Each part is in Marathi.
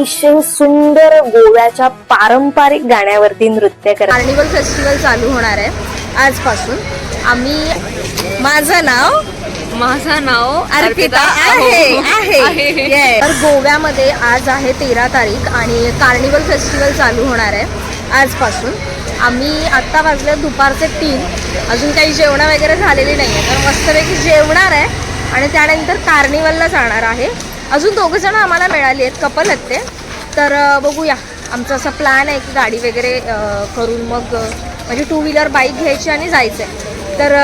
अतिशय सुंदर गोव्याच्या पारंपरिक गाण्यावरती नृत्य करत. कार्निवल फेस्टिवल चालू होणार आहे आजपासून. आम्ही माझं नाव अर्पिता आहे. तर गोव्यामध्ये आज आहे 13 तारीख आणि कार्निवल फेस्टिवल चालू होणार आहे आजपासून. आम्ही आत्ता वाजले दुपारचे 3. अजून काही जेवण वगैरे झालेली नाही आहे, तर मस्तपैकी जेवणार आहे आणि त्यानंतर कार्निवलला जाणार आहे. अजून 2 जण आम्हाला मिळाली आहेत, कपल आहेत ते. तर बघूया, आमचा असा प्लॅन आहे की गाडी वगैरे करून मग म्हणजे 2 व्हीलर बाईक घ्यायची आणि जायचं आहे. तर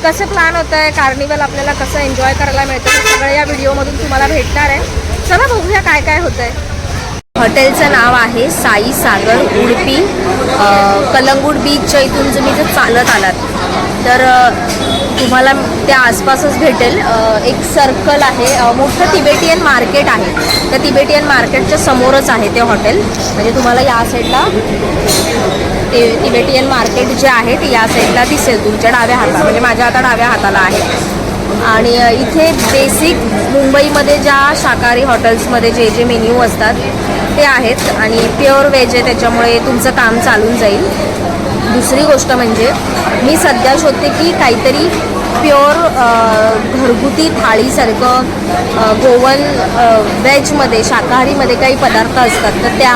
कसं प्लॅन होतं आहे, कार्निवल आपल्याला कसं एन्जॉय करायला मिळतं हे सगळं या व्हिडिओमधून तुम्हाला भेटणार आहे. चला बघूया काय काय होतं आहे. हॉटेलचं नाव आहे साई सागर उडुपी. कलंगूट बीचच्या इथून तुम्ही जर चालत आलात तर तुम्हाला त्या आसपासच भेटेल. एक सर्कल आहे, मोठं तिबेटियन मार्केट आहे. त्या तिबेटियन मार्केटच्या समोरच आहे ते हॉटेल. म्हणजे तुम्हाला या साईडला ते तिबेटियन मार्केट जे आहे ते या साईडला दिसेल तुमच्या डाव्या हाताला, म्हणजे माझ्या आता डाव्या हाताला आहे. आणि इथे बेसिक मुंबईमध्ये ज्या शाकाहारी हॉटेल्समध्ये जे जे मेन्यू असतात ते आहेत आणि प्युअर व्हेज आहे, त्याच्यामुळे तुमचं काम चालून जाईल. दुसरी गोष्ट म्हणजे मी सध्या शोधते की काहीतरी प्युअर घरगुती थाळीसारखं गोवन व्हेजमध्ये शाकाहारीमध्ये काही पदार्थ असतात तर त्या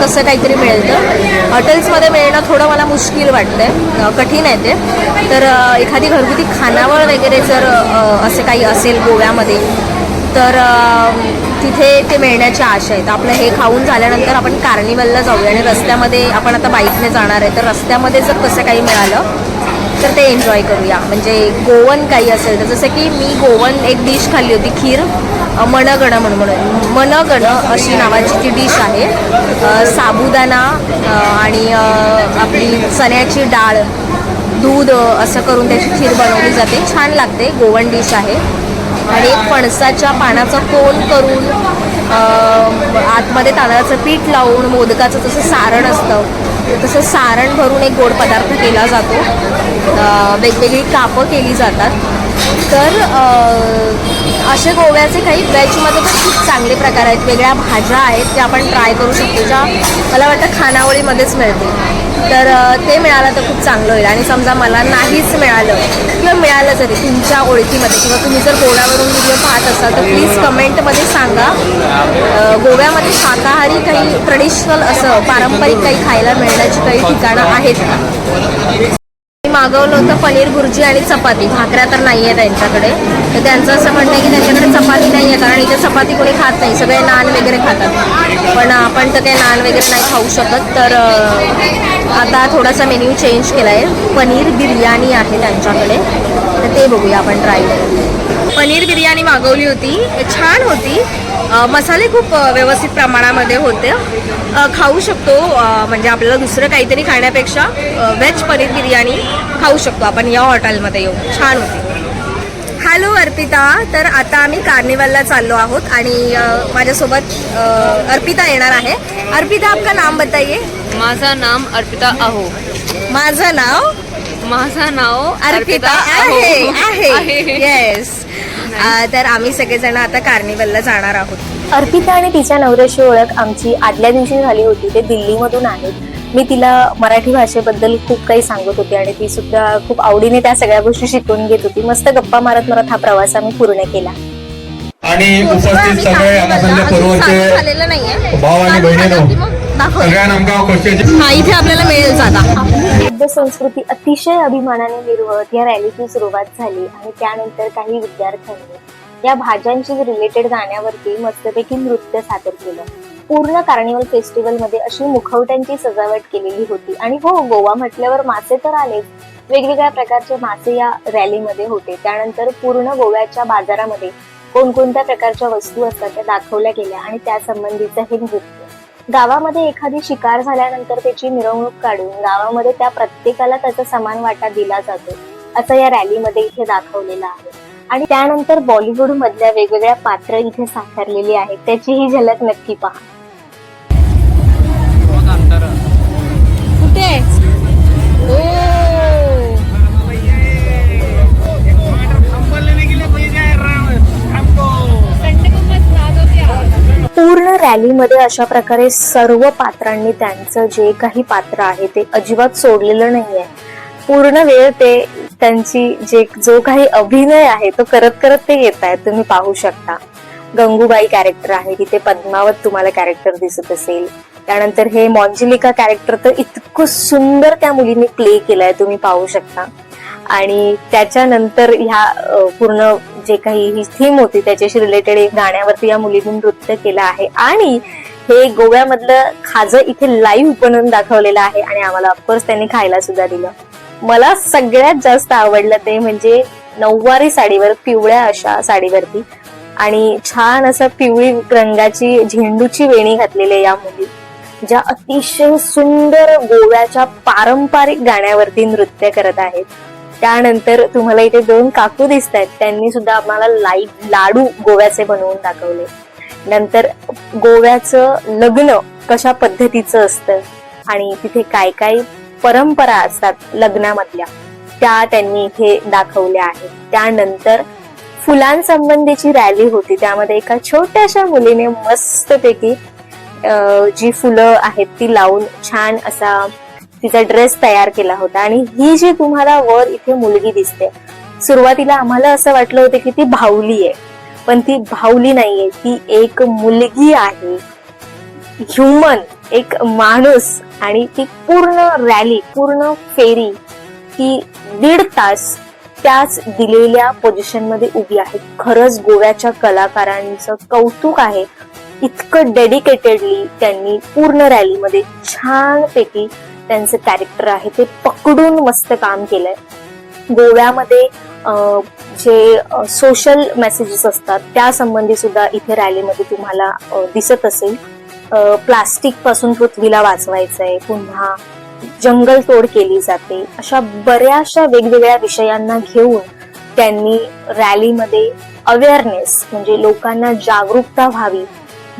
तसं काहीतरी मिळतं. हॉटेल्समध्ये मिळणं थोडं मला मुश्किल वाटतं आहे, कठीण आहे ते. तर एखादी घरगुती खानावळ वगैरे जर असे काही असेल गोव्यामध्ये तर तिथे ते मिळण्याची आशा आहे. तर आपलं हे खाऊन झाल्यानंतर आपण कार्निवलला जाऊया आणि रस्त्यामध्ये आपण आता बाईकने जाणार आहे, तर रस्त्यामध्ये जर तसं काही मिळालं तर ते एन्जॉय करूया. म्हणजे गोवन काही असेल तर जसं की मी गोवन एक डिश खाल्ली होती, खीर मनगण म्हणून मनगण अशी नावाची ती डिश आहे. साबुदाणा आणि आपली चण्याची डाळ दूध असं करून त्याची खीर बनवली जाते, छान लागते. गोवन डिश आहे. आणि एक फणसाच्या पानाचं कोन करून आतमध्ये तांदळाचं पीठ लावून मोदकाचं जसं सारण असतं तसं सारण भरून एक गोड पदार्थ केला जातो. वेगवेगळी कापं केली जातात. तर असे गोव्याचे काही व्हेजमध्ये पण खूप चांगले प्रकार आहेत. वेगळ्या भाज्या आहेत त्या आपण ट्राय करू शकतो, ज्या मला वाटतं खानावळीमध्येच मिळतील. तर ते मिळालं तर खूप चांगलं होईल. आणि समजा मला नाहीच मिळालं किंवा मिळालं जरी तुमच्या ओळखीमध्ये किंवा तुम्ही जर गोव्यावरून व्हिडिओ पाहत असाल तर प्लीज कमेंटमध्ये सांगा गोव्यामध्ये शाकाहारी काही ट्रेडिशनल असं पारंपरिक काही खायला मिळण्याची काही ठिकाणं आहेत का. मागवलं होतं पनीर भुर्जी आणि चपाती. भाकऱ्या तर नाही आहे त्यांच्याकडे. तर त्यांचं असं म्हणणं आहे की त्यांच्याकडे चपाती नाही आहे, कारण इथे चपाती कोणी खात नाही, सगळे नान वगैरे खातात. पण आपण तर काही नान वगैरे नाही खाऊ शकत. तर आता थोडासा मेन्यू चेंज केला आहे. पनीर बिर्याणी आहे त्यांच्याकडे, तर ते बघूया आपण ट्राय करू. पनीर बिर्याणी मागवली होती, छान होती. मसाले खूप व्यवस्थित प्रमाणामध्ये होते. खाऊ शकतो, म्हणजे आपल्याला दुसरं काहीतरी खाण्यापेक्षा व्हेज पनीर बिर्याणी खाऊ शकतो आपण या हॉटेलमध्ये येऊन. छान होती. हॅलो अर्पिता. तर आता आम्ही कार्निवलला चाललो आहोत आणि माझ्यासोबत अर्पिता येणार आहे. अर्पिता, आपका नाम बताइए. माझा नाम अर्पिता अहो. माझं नाव अर्पिता आहे. येस. तर आम्ही सगळेजण आता कार्निवलला जाणार आहोत. अर्पिता आणि तिच्या नवऱ्याची ओळख आमची आदल्या दिवशी झाली होती. ते दिल्लीमधून आहेत. मी तिला मराठी भाषेबद्दल खूप काही सांगत होते आणि ती सुद्धा खूप आवडीने त्या सगळ्या गोष्टी शिकून घेत होती. मस्त गप्पा मारत मारत हा प्रवास आम्ही पूर्ण केला. आणि उपस्थित सगळे झालेलं नाहीये भाव आणि बहिणींनो, सगळ्यांना आमका क्वेश्चन इथे आपल्याला मिळेल जागा. युद्ध संस्कृती अतिशय अभिमानाने निर्वहत या रॅलीची सुरुवात झाली आणि त्यानंतर काही विद्यार्थ्यांनी या भाज्यांची रिलेटेड गाण्यावरती मस्तपैकी नृत्य सादर केलं. पूर्ण कार्निवल फेस्टिवल मध्ये अशी मुखवट्यांची सजावट केलेली होती. आणि हो, गोवा म्हटल्यावर मासे तर आलेच. वेगवेगळ्या प्रकारचे मासे या रॅलीमध्ये होते. त्यानंतर पूर्ण गोव्याच्या बाजारामध्ये कोणकोणत्या प्रकारच्या वस्तू असतात त्या दाखवल्या गेल्या आणि त्या संबंधीचं हे नृत्य. गावामध्ये एखादी शिकार झाल्यानंतर त्याची मिरवणूक काढून गावामध्ये त्या प्रत्येकाला त्याचा समान वाटा दिला जातो, असं या रॅलीमध्ये इथे दाखवलेलं आहे. आणि त्यानंतर बॉलिवूड मधल्या वेगवेगळ्या पात्र इथे साकारलेली आहेत, त्याची ही झलक नक्की पहा. कुठे पूर्ण रॅलीमध्ये अशा प्रकारे सर्व पात्रांनी त्यांचं जे काही पात्र आहे ते अजिबात सोडलेलं नाहीये. पूर्ण वेळ ते त्यांची जो काही अभिनय आहे तो करत करत ते येत आहेत. तुम्ही पाहू शकता गंगूबाई कॅरेक्टर आहे, तिथे पद्मावत तुम्हाला कॅरेक्टर दिसत असेल. त्यानंतर हे मॉन्जिलिका कॅरेक्टर तर इतकं सुंदर त्या मुलीने प्ले केलंय, तुम्ही पाहू शकता. आणि त्याच्यानंतर ह्या पूर्ण जे काही ही थीम होती त्याच्याशी रिलेटेड एक गाण्यावरती या मुलीने नृत्य केलं आहे. आणि हे गोव्यामधलं खाजं इथे लाईव्ह बनवून दाखवलेलं आहे आणि आम्हाला ऑफकोर्स त्यांनी खायला सुद्धा दिलं. मला सगळ्यात जास्त आवडलं ते म्हणजे नऊवारी साडीवर, पिवळ्या अशा साडीवरती आणि छान असं पिवळी रंगाची झेंडूची वेणी घातलेली या मुली, ज्या अतिशय सुंदर गोव्याच्या पारंपरिक गाण्यावरती नृत्य करत आहेत. त्यानंतर तुम्हाला इथे 2 काकू दिसत आहेत, त्यांनी सुद्धा आम्हाला लाडू गोव्याचे बनवून दाखवले. नंतर गोव्याचं लग्न कशा पद्धतीचं असतं आणि तिथे काय काय परंपरा असतात लग्नामधल्या त्या त्यांनी इथे दाखवल्या आहेत. त्यानंतर फुलांसंबंधीची रॅली होती, त्यामध्ये एका छोट्याशा मुलीने मस्तपैकी जी फुलं आहेत ती लावून छान असा तिचा ड्रेस तयार केला होता. आणि ही जी तुम्हाला वर इथे मुलगी दिसते, सुरुवातीला आम्हाला असं वाटलं होतं की ती बाहुली आहे, पण ती बाहुली नाहीये, ती एक मुलगी आहे, ह्युमन, एक माणूस. आणि ती पूर्ण रॅली, पूर्ण फेरी ती 1.5 तास त्याच दिलेल्या पोझिशन मध्ये उभी आहे. खरंच गोव्याच्या कलाकारांचं कौतुक आहे. इतकं डेडिकेटेडली त्यांनी पूर्ण रॅलीमध्ये छानपैकी त्यांचं कॅरेक्टर आहे ते पकडून मस्त काम केलंय. गोव्यामध्ये जे सोशल मेसेजेस असतात त्या संबंधी सुद्धा इथे रॅलीमध्ये तुम्हाला दिसत असेल. प्लास्टिक पासून पृथ्वीला वाचवायचंय, पुन्हा जंगल तोड केली जाते, अशा बऱ्याचशा वेगवेगळ्या विषयांना घेऊन त्यांनी रॅलीमध्ये अवेअरनेस म्हणजे लोकांना जागरूकता व्हावी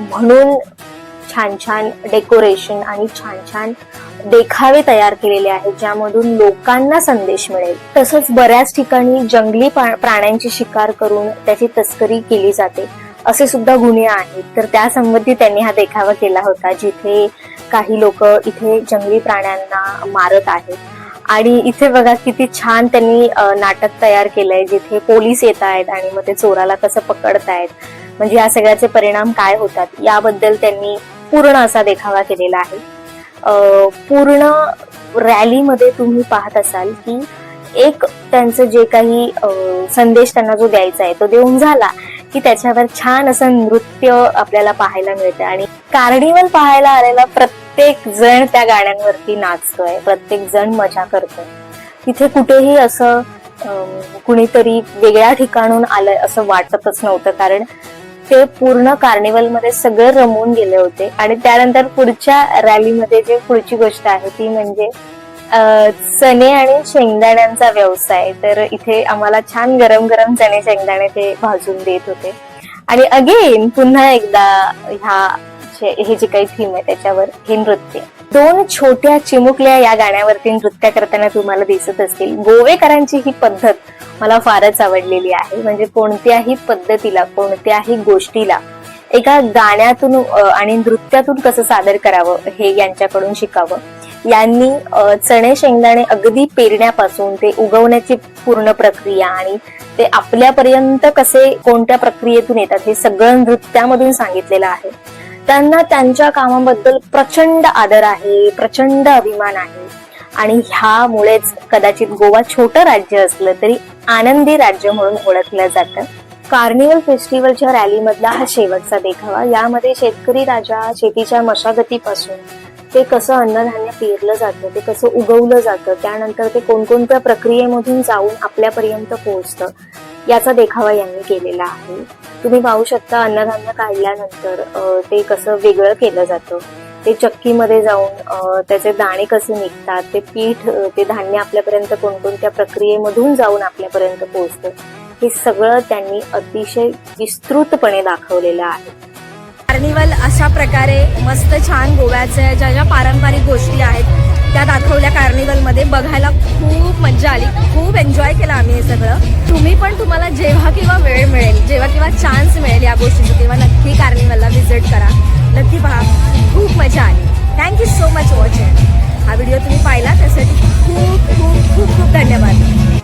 म्हणून छान छान डेकोरेशन आणि छान छान देखावे तयार केलेले आहेत, ज्यामधून लोकांना संदेश मिळेल. तसंच बऱ्याच ठिकाणी जंगली प्राण्यांची शिकार करून त्याची तस्करी केली जाते असे सुद्धा गुन्हे आहेत. तर त्यासंबंधी त्यांनी हा देखावा केला होता, जिथे काही लोक इथे जंगली प्राण्यांना मारत आहेत. आणि इथे बघा किती छान त्यांनी नाटक तयार केलंय, जिथे पोलीस येत आहेत आणि मग ते चोराला कसं पकडतायत, म्हणजे या सगळ्याचे परिणाम काय होतात याबद्दल त्यांनी पूर्ण असा देखावा केलेला आहे. पूर्ण रॅलीमध्ये तुम्ही पाहत असाल की एक त्यांचं जे काही संदेश त्यांना जो द्यायचा आहे तो देऊन झाला की त्याच्यावर छान असं नृत्य आपल्याला पाहायला मिळतं. आणि कार्निवल पाहायला आलेला प्रत्येक जण त्या गाण्यांवरती नाचतोय, प्रत्येक जण मजा करतोय. तिथे कुठेही असं कुणीतरी वेगळ्या ठिकाणून आलंय असं वाटतच नव्हतं, कारण ते पूर्ण कार्निवलमध्ये सगळं रमून गेले होते. आणि त्यानंतर पुढच्या रॅलीमध्ये जे पुढची गोष्ट आहे ती म्हणजे चणे आणि शेंगदाण्यांचा व्यवसाय. तर इथे आम्हाला छान गरम गरम चणे शेंगदाणे ते भाजून देत होते. आणि अगेन पुन्हा एकदा हे जे काही थीम आहे त्याच्यावर हे नृत्य 2 छोट्या चिमुकल्या या गाण्यावरती नृत्य करताना तुम्हाला दिसत असतील. गोवेकरांची ही पद्धत मला फारच आवडलेली आहे. म्हणजे कोणत्याही पद्धतीला, कोणत्याही गोष्टीला एका गाण्यातून आणि नृत्यातून कसं सादर करावं हे यांच्याकडून शिकावं. यांनी चणे शेंगदाणे अगदी पेरण्यापासून ते उगवण्याची पूर्ण प्रक्रिया आणि ते आपल्यापर्यंत कसे कोणत्या प्रक्रियेतून येतात हे सगळं नृत्यामधून सांगितलेलं आहे. त्यांना त्यांच्या कामाबद्दल प्रचंड आदर आहे, प्रचंड अभिमान आहे. आणि ह्यामुळेच कदाचित गोवा छोटं राज्य असलं तरी आनंदी राज्य म्हणून ओळखलं जातं. कार्निवल फेस्टिवलच्या रॅलीमधला हा शेवटचा देखावा. यामध्ये शेतकरी राजा शेतीच्या मशागतीपासून ते कसं अन्नधान्य पेरलं जातं, ते कसं उगवलं जातं, त्यानंतर ते कोणकोणत्या प्रक्रियेमधून जाऊन आपल्यापर्यंत पोहोचतं याचा देखावा यांनी केलेला आहे. तुम्ही पाहू शकता अन्नधान्य काढल्यानंतर ते कसं वेगळं केलं जातं, ते चक्कीमध्ये जाऊन त्याचे दाणे कसे निघतात, ते पीठ, ते धान्य आपल्यापर्यंत कोणकोणत्या प्रक्रियेमधून जाऊन आपल्यापर्यंत पोहोचतं, हे सगळं त्यांनी अतिशय विस्तृतपणे दाखवलेलं आहे. कार्निवल अशा प्रकारे मस्त छान गोव्याच्या ज्या ज्या पारंपरिक गोष्टी आहेत त्या दाखवल्या कार्निवलमध्ये. बघायला खूप मज्जा आली, खूप एन्जॉय केला आम्ही हे सगळं. तुम्ही पण तुम्हाला जेव्हा किंवा वेळ मिळेल, जेव्हा किंवा चान्स मिळेल या गोष्टीचं, तेव्हा नक्की कार्निवलला व्हिजिट करा. नक्की पहा, खूप मजा आली. Thank you so much watching. हा व्हिडिओ तुम्ही पाहिला त्यासाठी खूप खूप खूप खूप धन्यवाद.